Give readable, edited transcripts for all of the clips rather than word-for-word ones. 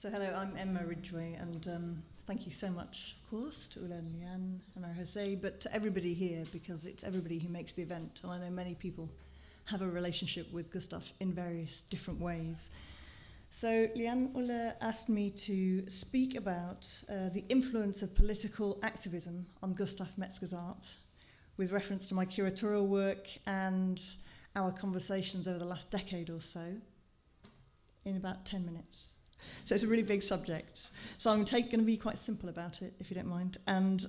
So hello, I'm Emma Ridgway, and thank you so much, of course, to Ulla and Leanne and RSA, but to everybody here, because it's everybody who makes the event, and I know many people have a relationship with Gustav in various different ways. So Leanne Ulla asked me to speak about the influence of political activism on Gustav Metzger's art, with reference to my curatorial work and our conversations over the last decade or so, in about 10 minutes. So it's a really big subject. So I'm going to be quite simple about it, if you don't mind, and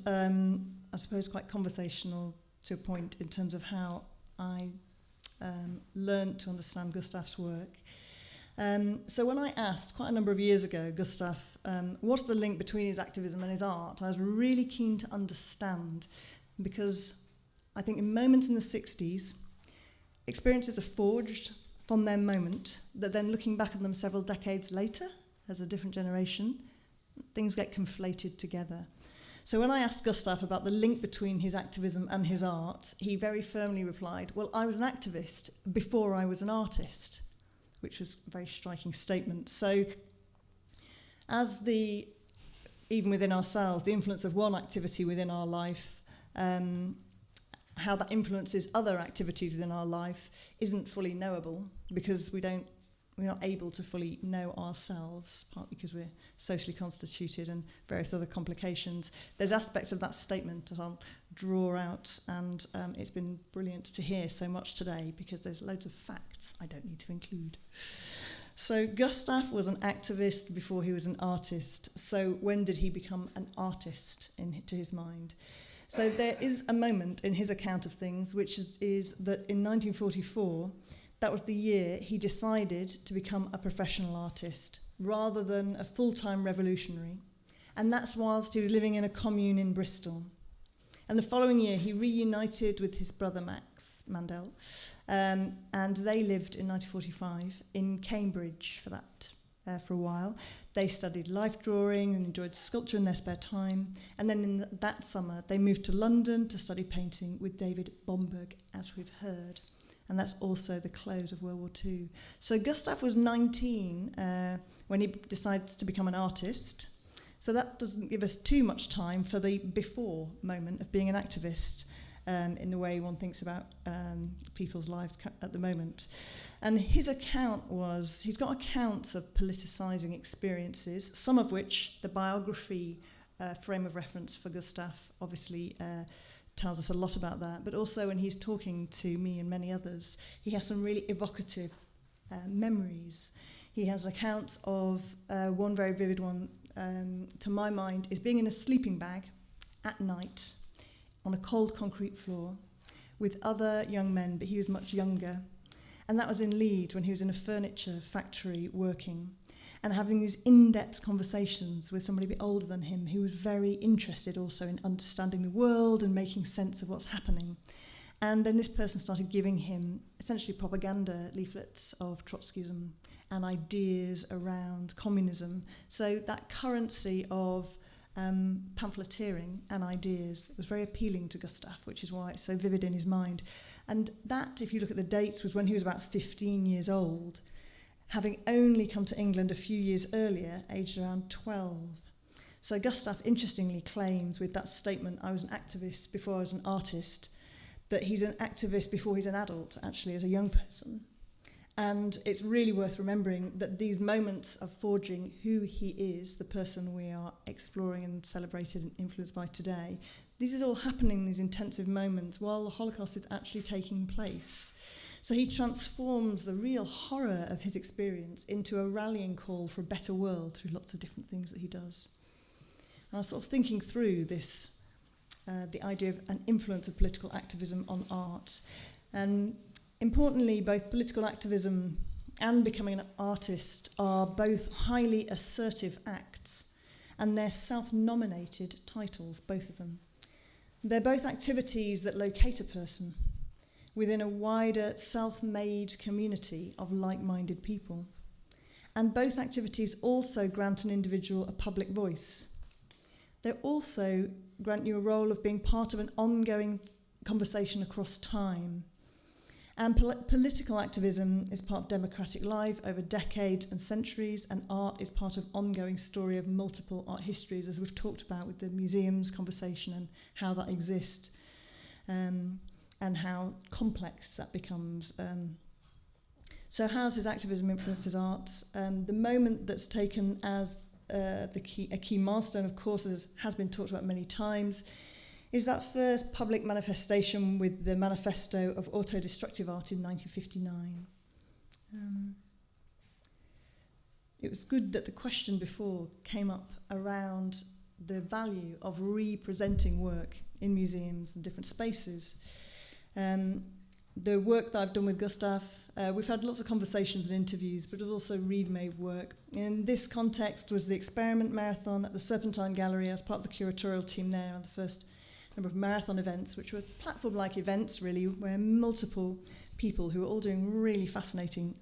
I suppose quite conversational to a point in terms of how I learned to understand Gustav's work. So when I asked quite a number of years ago, Gustav, what's the link between his activism and his art, I was really keen to understand, because I think in moments in the 60s, experiences are forged from their moment, that then looking back on them several decades later, as a different generation, things get conflated together. So when I asked Gustav about the link between his activism and his art, he very firmly replied, well, I was an activist before I was an artist, which was a very striking statement. So as even within ourselves, the influence of one activity within our life, how that influences other activities within our life isn't fully knowable, because we're not able to fully know ourselves, partly because we're socially constituted and various other complications. There's aspects of that statement that I'll draw out, and it's been brilliant to hear so much today, because there's loads of facts I don't need to include. So Gustav was an activist before he was an artist. So when did he become an artist to his mind? So there is a moment in his account of things, which is that in 1944, that was the year he decided to become a professional artist rather than a full-time revolutionary. And that's whilst he was living in a commune in Bristol. And the following year, he reunited with his brother Max Mandel, and they lived in 1945 in Cambridge for a while. They studied life drawing and enjoyed sculpture in their spare time. And then in that summer, they moved to London to study painting with David Bomberg, as we've heard. And that's also the close of World War II. So Gustav was 19 when he decided to become an artist. So that doesn't give us too much time for the before moment of being an activist, in the way one thinks about people's lives at the moment. And his account was, he's got accounts of politicising experiences, some of which the biography frame of reference for Gustav obviously tells us a lot about that, but also when he's talking to me and many others, he has some really evocative memories. He has accounts of one very vivid one, to my mind, is being in a sleeping bag at night on a cold concrete floor with other young men, but he was much younger. And that was in Leeds when he was in a furniture factory working and having these in-depth conversations with somebody a bit older than him who was very interested also in understanding the world and making sense of what's happening. And then this person started giving him essentially propaganda leaflets of Trotskyism and ideas around communism. So that currency of pamphleteering and ideas was very appealing to Gustav, which is why it's so vivid in his mind. And that, if you look at the dates, was when he was about 15 years old, having only come to England a few years earlier, aged around 12. So Gustav interestingly claims with that statement, I was an activist before I was an artist, that he's an activist before he's an adult, actually, as a young person. And it's really worth remembering that these moments of forging who he is, the person we are exploring and celebrated and influenced by today, this is all happening in these intensive moments while the Holocaust is actually taking place. So he transforms the real horror of his experience into a rallying call for a better world through lots of different things that he does. And I was sort of thinking through this, the idea of an influence of political activism on art. And importantly, both political activism and becoming an artist are both highly assertive acts, and they're self-nominated titles, both of them. They're both activities that locate a person within a wider self-made community of like-minded people. And both activities also grant an individual a public voice. They also grant you a role of being part of an ongoing conversation across time. And political activism is part of democratic life over decades and centuries, and art is part of ongoing story of multiple art histories, as we've talked about with the museums conversation and how that exists, and how complex that becomes. So how has activism influences art? The moment that's taken as a key milestone, of course, has been talked about many times, is that first public manifestation with the Manifesto of Autodestructive Art in 1959. It was good that the question before came up around the value of representing work in museums and different spaces. The work that I've done with Gustav, we've had lots of conversations and interviews, but also read-made work. In this context was the Experiment Marathon at the Serpentine Gallery as part of the curatorial team there on the first number of marathon events, which were platform-like events, really, where multiple people who were all doing really fascinating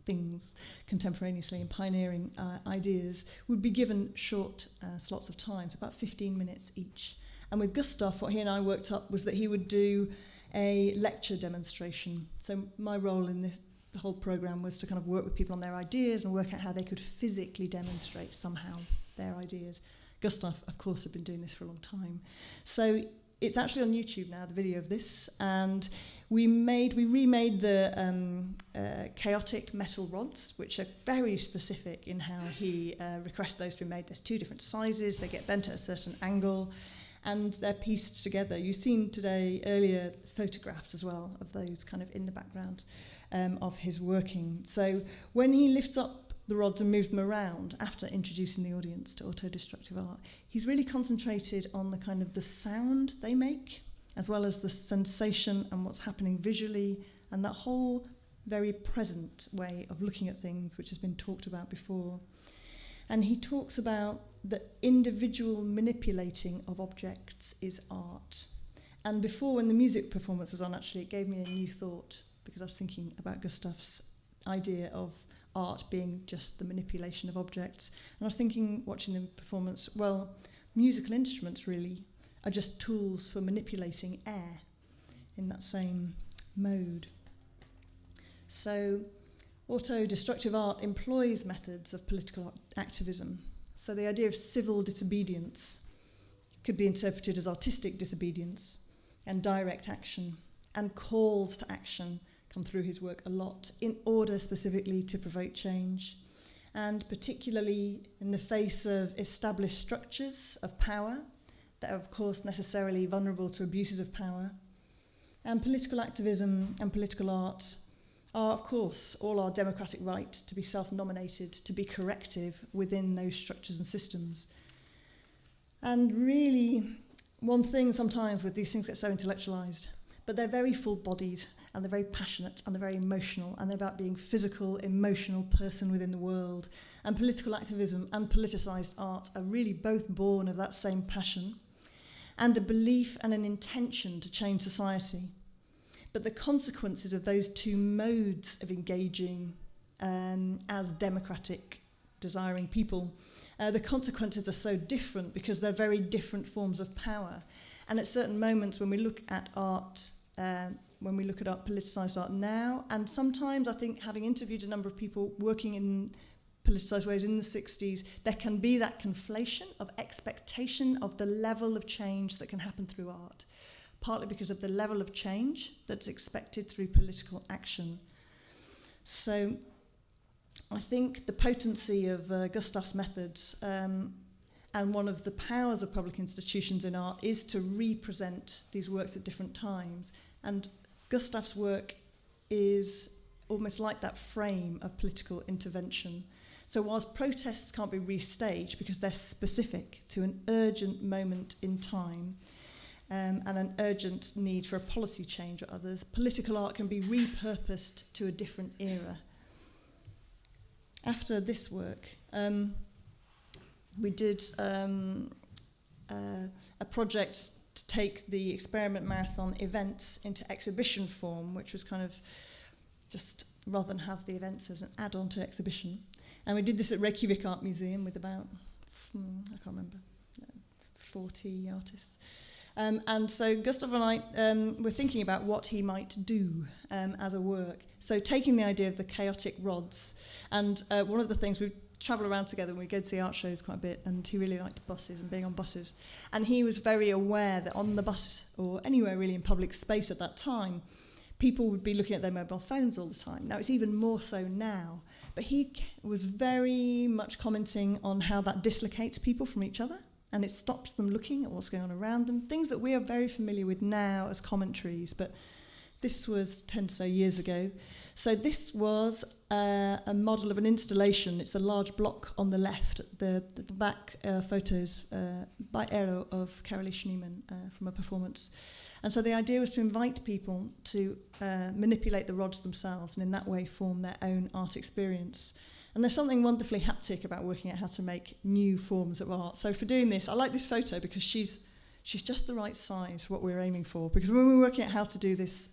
things contemporaneously and pioneering ideas would be given short slots of time, so about 15 minutes each. And with Gustav, what he and I worked up was that he would do a lecture demonstration. So my role in this whole program was to kind of work with people on their ideas and work out how they could physically demonstrate somehow their ideas. Gustav, of course, had been doing this for a long time. So it's actually on YouTube now, the video of this, and we remade the chaotic metal rods, which are very specific in how he requested those to be made. There's 2 different sizes, they get bent at a certain angle, and they're pieced together. You've seen today earlier photographs as well of those kind of in the background of his working. So when he lifts up the rods and moves them around after introducing the audience to autodestructive art, he's really concentrated on the kind of the sound they make, as well as the sensation and what's happening visually, and that whole very present way of looking at things, which has been talked about before. And he talks about the individual manipulating of objects is art. And before, when the music performance was on, actually, it gave me a new thought, because I was thinking about Gustav's idea of art being just the manipulation of objects. And I was thinking, watching the performance, well, musical instruments really are just tools for manipulating air in that same mode. So autodestructive art employs methods of political activism. So the idea of civil disobedience could be interpreted as artistic disobedience and direct action, and calls to action come through his work a lot in order specifically to provoke change, and particularly in the face of established structures of power that are of course necessarily vulnerable to abuses of power. And political activism and political art are of course all our democratic right to be self-nominated, to be corrective within those structures and systems. And really, one thing sometimes with these things get so intellectualized, but they're very full-bodied, and they're very passionate, and they're very emotional, and they're about being physical, emotional person within the world. And political activism and politicised art are really both born of that same passion and a belief and an intention to change society. But the consequences of those 2 modes of engaging as democratic, desiring people, the consequences are so different because they're very different forms of power. And at certain moments when we look at art, politicised art now, and sometimes I think, having interviewed a number of people working in politicised ways in the 60s, there can be that conflation of expectation of the level of change that can happen through art, partly because of the level of change that's expected through political action. So I think the potency of Gustav's methods and one of the powers of public institutions in art is to represent these works at different times. And Gustav's work is almost like that frame of political intervention. So whilst protests can't be restaged because they're specific to an urgent moment in time and an urgent need for a policy change or others, political art can be repurposed to a different era. After this work, we did a project to take the Experiment Marathon events into exhibition form, which was kind of just, rather than have the events as an add-on to exhibition. And we did this at Reykjavik Art Museum with about, I can't remember, 40 artists. And so Gustav and I were thinking about what he might do as a work. So taking the idea of the chaotic rods, and one of the things, we travel around together and we go to the art shows quite a bit, and he really liked buses and being on buses. And he was very aware that on the bus, or anywhere really in public space at that time, people would be looking at their mobile phones all the time. Now, it's even more so now. But he was very much commenting on how that dislocates people from each other, and it stops them looking at what's going on around them, things that we are very familiar with now as commentaries, but this was 10 so years ago. So this was a model of an installation. It's the large block on the left, the back photos by Aero of Carolee Schneemann from a performance. And so the idea was to invite people to manipulate the rods themselves and in that way form their own art experience. And there's something wonderfully haptic about working out how to make new forms of art. So for doing this, I like this photo because she's just the right size for what we're aiming for. Because when we were working out how to do this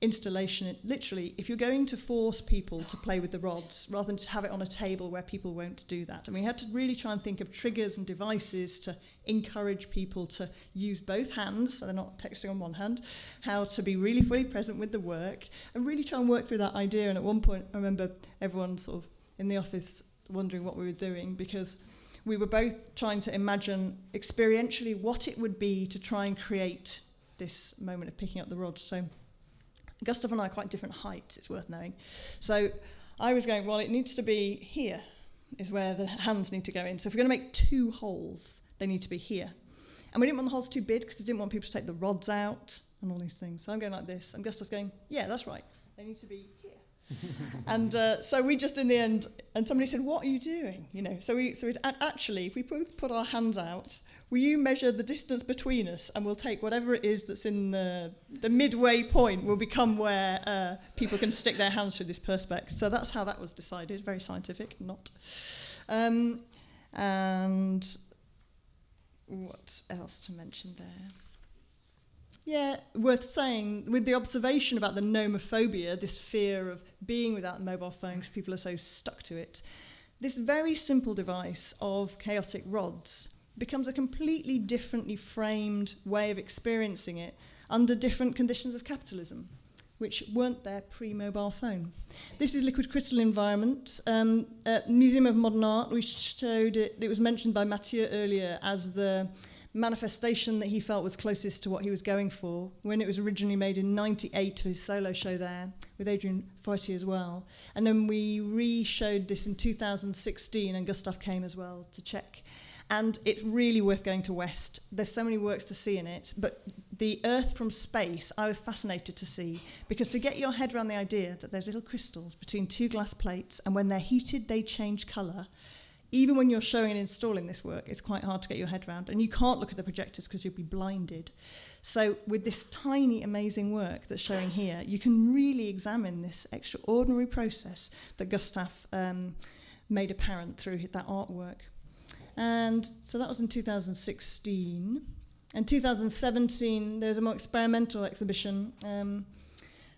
installation, literally, if you're going to force people to play with the rods, rather than just have it on a table where people won't do that, and we had to really try and think of triggers and devices to encourage people to use both hands, so they're not texting on one hand, how to be really fully present with the work, and really try and work through that idea. And at one point, I remember everyone sort of in the office wondering what we were doing, because we were both trying to imagine experientially what it would be to try and create this moment of picking up the rods. So Gustav and I are quite different heights, it's worth knowing. So I was going, well, it needs to be here, is where the hands need to go in. So if we're going to make 2 holes, they need to be here. And we didn't want the holes too big because we didn't want people to take the rods out and all these things. So I'm going like this, and Gustav's going, yeah, that's right. They need to be here. And so we just in the end, and somebody said, what are you doing? You know, so actually, if we both put our hands out, will you measure the distance between us, and we'll take whatever it is that's in the midway point will become where people can stick their hands through this perspex. So that's how that was decided. Very scientific, not. And what else to mention there? Yeah, worth saying, with the observation about the nomophobia, this fear of being without a mobile phone because people are so stuck to it, this very simple device of chaotic rods becomes a completely differently framed way of experiencing it under different conditions of capitalism, which weren't there pre-mobile phone. This is liquid crystal environment. At Museum of Modern Art, we showed it. It was mentioned by Mathieu earlier as the manifestation that he felt was closest to what he was going for when it was originally made in '98 for his solo show there, with Adrian Feuti as well. And then we re-showed this in 2016, and Gustav came as well to check. And it's really worth going to West. There's so many works to see in it, but the Earth from space, I was fascinated to see, because to get your head around the idea that there's little crystals between 2 glass plates, and when they're heated, they change colour. Even when you're showing and installing this work, it's quite hard to get your head around. And you can't look at the projectors because you'll be blinded. So with this tiny, amazing work that's showing here, you can really examine this extraordinary process that Gustav made apparent through that artwork. And so that was in 2016. In 2017, there was a more experimental exhibition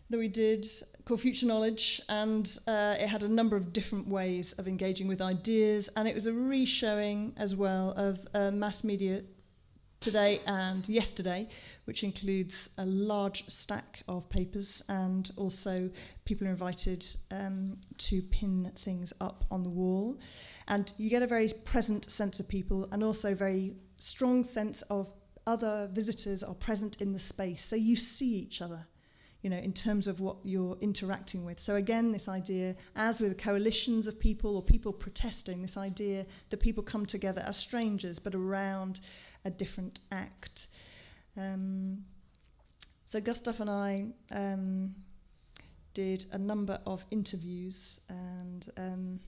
that we did called Future Knowledge, and it had a number of different ways of engaging with ideas, and it was a re-showing as well of mass media today and yesterday, which includes a large stack of papers, and also people are invited to pin things up on the wall. And you get a very present sense of people, and also a very strong sense of other visitors are present in the space, so you see each other, you know, in terms of what you're interacting with. So again, this idea, as with coalitions of people or people protesting, this idea that people come together as strangers but around a different act. So Gustav and I did a number of interviews, and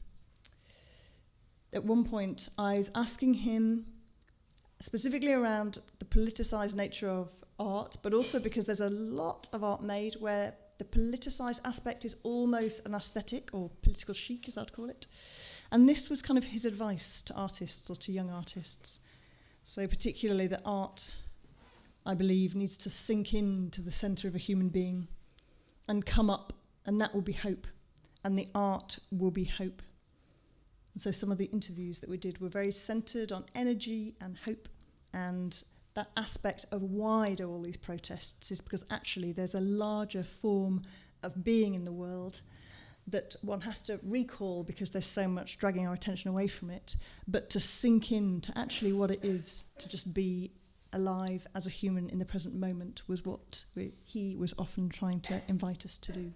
at one point I was asking him specifically around the politicised nature of art, but also because there's a lot of art made where the politicised aspect is almost an aesthetic, or political chic as I'd call it. And this was kind of his advice to artists, or to young artists. So particularly that art, I believe, needs to sink into the centre of a human being and come up, and that will be hope. And the art will be hope. And so some of the interviews that we did were very centred on energy and hope and that aspect of why do all these protests is because actually there's a larger form of being in the world that one has to recall because there's so much dragging our attention away from it, but to sink into actually what it is to just be alive as a human in the present moment was what he was often trying to invite us to do.